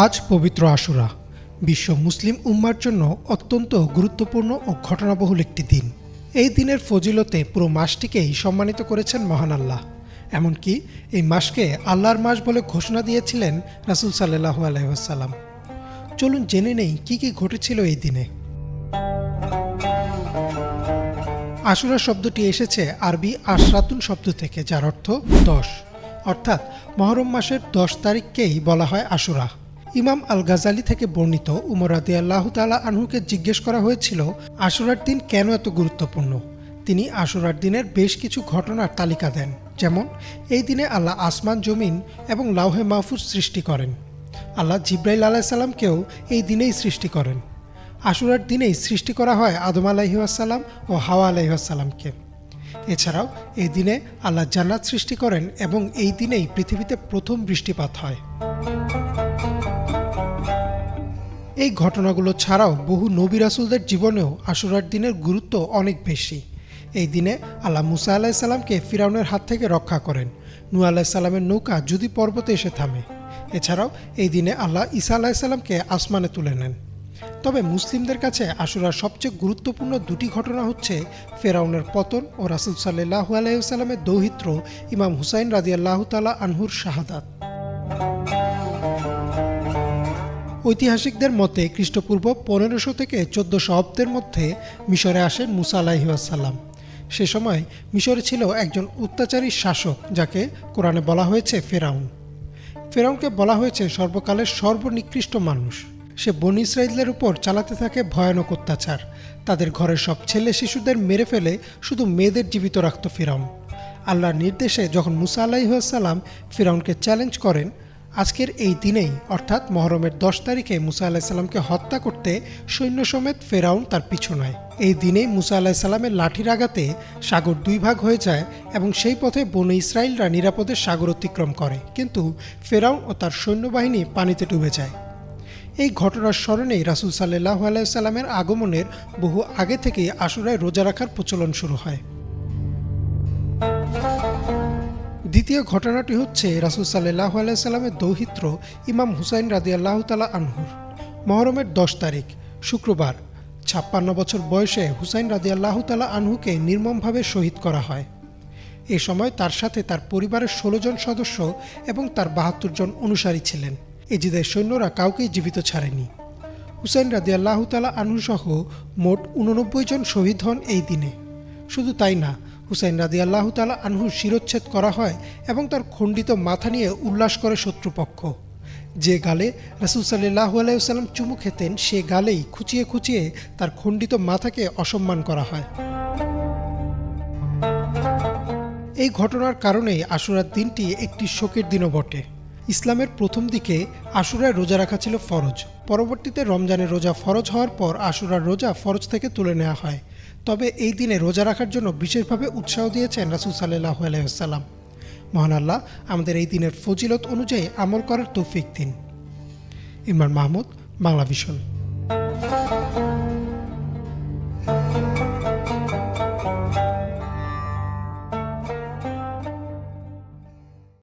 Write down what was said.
আজ পবিত্র আশুরা বিশ্ব মুসলিম উম্মার জন্য অত্যন্ত গুরুত্বপূর্ণ ও ঘটনাবহুল একটি দিন। এই দিনের ফজিলতে পুরো মাসটিকেই সম্মানিত করেছেন মহান আল্লাহ। এমনকি এই মাসকে আল্লাহর মাস বলে ঘোষণা দিয়েছিলেন রাসূল সাল্লাল্লাহু আলাইহি ওয়াসাল্লাম। চলুন জেনে নেই কি কি ঘটেছিল এই দিনে। আশুরা শব্দটি এসেছে আরবি আশরাতুন শব্দ থেকে, যার অর্থ 10, অর্থাৎ মহরম মাসের 10 তারিখকেই বলা হয় আশুরা। ইমাম আল গাজালি থেকে বর্ণিত উমর রাদিয়াল্লাহু তাআলা আনহুকে জিজ্ঞেস করা হয়েছিল আশুরার দিন কেন এত গুরুত্বপূর্ণ। তিনি আশুরার দিনের বেশ কিছু ঘটনার তালিকা দেন, যেমন এই দিনে আল্লাহ আসমান, জমিন এবং লাউহে মাহফুজ সৃষ্টি করেন। আল্লাহ জিব্রাইল আলাইহিস সালামকেও এই দিনেই সৃষ্টি করেন। আশুরার দিনেই সৃষ্টি করা হয় আদম আলাইহিস সালাম ও হাওয়া আলাইহিস সালামকে। এছাড়াও এই দিনে আল্লাহ জান্নাত সৃষ্টি করেন এবং এই দিনেই পৃথিবীতে প্রথম বৃষ্টিপাত হয়। এই ঘটনাগুলো ছাড়াও বহু নবী রাসূলদের জীবনেও আশুরার দিনের গুরুত্ব অনেক বেশি। এই দিনে আল্লাহ মুসা আলাইহিস সালামকে ফিরআউনের হাত থেকে রক্ষা করেন। নূহ আলাইহিস সালামের নৌকা জুদি পর্বতে এসে থামে। এছাড়াও এই দিনে আল্লাহ ঈসা আলাইহিস সালামকে আসমানে তুলে নেন। তবে মুসলিমদের কাছে আশুরার সবচেয়ে গুরুত্বপূর্ণ দুটি ঘটনা হচ্ছে ফেরাউনের পতন ও রাসূল সাল্লাল্লাহু আলাইহি ওয়াসাল্লামের দৌহিত্র ইমাম হুসাইন রাদিয়াল্লাহু তাআলা আনহুর শাহাদাত। ঐতিহাসিকদের মতে খ্রিস্টপূর্ব 1500 থেকে 1400 অব্দের মধ্যে মিশরে আসেন মুসা আলাইহিস সালাম। সে সময় মিশরে ছিল একজন অত্যাচারী শাসক, যাকে কোরআনে বলা হয়েছে ফেরাউন। ফেরাউনকে বলা হয়েছে সর্বকালের সর্বনিকৃষ্ট মানুষ। সে বনী ইসরাঈলের উপর চালাতে থাকে ভয়ানক অত্যাচার। তাদের ঘরের সব ছেলে শিশুদের মেরে ফেলে শুধু মেয়েদের জীবিত রাখত ফিরআউন। আল্লাহর নির্দেশে যখন মুসা আলাইহিস সালাম ফিরআউনকে চ্যালেঞ্জ করেন, আজকের এই দিনেই অর্থাৎ মহরমের 10 তারিখে মুসা আলাইহিস সালামকে হত্যা করতে সৈন্য সমেত ফেরাউন তার পিছু নেয়। এই দিনেই মুসা আলাইহিস সালামের লাঠির আঘাতে সাগর 2 ভাগ হয়ে যায় এবং সেই পথে বনী ইসরাঈলরা নিরাপদে সাগর অতিক্রম করে, কিন্তু ফেরাউন ও তার সৈন্যবাহিনী পানিতে ডুবে যায়। এই ঘটনার স্মরণেই রাসূল সাল্লাল্লাহু আলাইহি ওয়াসাল্লামের আগমনের বহু আগে থেকেই আশুরায় রোজা রাখার প্রচলন শুরু হয়। দ্বিতীয় ঘটনাটি হচ্ছে রাসূল সাল্লাল্লাহু আলাইহি ওয়াসাল্লামের দৌহিত্র ইমাম হুসাইন রাদিয়াল্লাহু তাআলা আনহুর। মহরমের 10 তারিখ শুক্রবার 56 বছর বয়সে হুসাইন রাদিয়াল্লাহু তাআলা আনহুকে নির্মমভাবে শহীদ করা হয়। এ সময় তার সাথে তার পরিবারের 16 জন সদস্য এবং তার 72 জন অনুসারী ছিলেন। এজিদের সৈন্যরা কাউকেই জীবিত ছাড়েনি। হুসাইন রাদিয়াল্লাহু তাআলা আনহু সহ মোট 89 জন শহীদ হন এই দিনে। শুধু তাই না, হুসাইন রাদিয়াল্লাহু তাআলা আনহুর শিরচ্ছেদ করা হয় এবং তার খণ্ডিত মাথা নিয়ে উল্লাস করে শত্রুপক্ষ। যে গালে রাসূল সাল্লাল্লাহু আলাইহি ওয়াসাল্লাম চুমু খেতেন, সে গালেই খুঁচিয়ে খুঁচিয়ে তার খণ্ডিত মাথাকে অসম্মান করা হয়। এই ঘটনার কারণেই আশুরার দিনটি একটি শোকের দিনও বটে। ইসলামের প্রথম দিকে আশুরায় রোজা রাখা ছিল ফরজ। পরবর্তীতে রমজানের রোজা ফরজ হওয়ার পর আশুরার রোজা ফরজ থেকে তুলে নেওয়া হয়। তবে এই দিনে রোজা রাখার জন্য বিশেষভাবে উৎসাহ দিয়েছেন রাসূল সাল্লাল্লাহু আলাইহি ওয়াসাল্লাম। মহান আল্লাহ আমাদের এই দিনের ফজিলত অনুযায়ী আমল করার তৌফিক দিন। ইমরান মাহমুদ, বাংলা ভিশন।